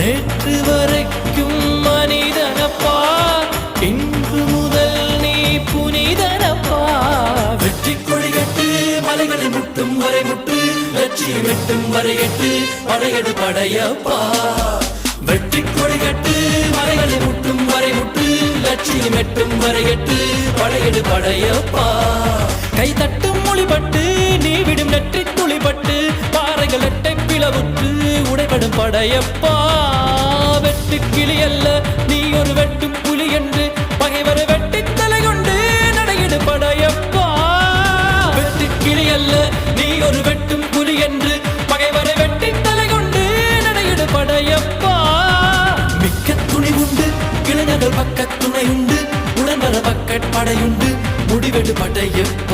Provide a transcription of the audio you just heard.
நேற்று வரைக்கும் மனிதனப்பா, இன்று முதல் நீ புனிதனப்பா. வெற்றி கொடி கட்டு மலைகளை முட்டும் வரை முட்டு, லட்சியம் எட்டும் வரை எட்டு, படையெடு படையப்பா. வெற்றி கொடி கட்டு மலைகளை முட்டும் வரை முட்டு, லட்சியம் எட்டும் வரை எட்டு, படையெடு படையப்பா. கை தட்டும் மொழிபட்டு நீ விடும் நெற்றி துளிபட்டு, பாறைகள் எட்டை பிளவுற்று உடைபடும் படையப்பா. வெட்டு கிளி அல்ல நீ ஒரு வெட்டும் புலி என்று, பகைவரை வெட்டி தலை கொண்டு நடையிடு படையப்பா. வெட்டு கிளி அல்ல நீ ஒரு வெட்டும் புலி என்று, பகைவரை வெட்டி தலை கொண்டு நடையிடு படையப்பா. மிக்க துணி உண்டு இளைஞர்கள் பக்க துணை உண்டு, உடன்பட பக்க படையுண்டு, முடிவெடு படையப்பா.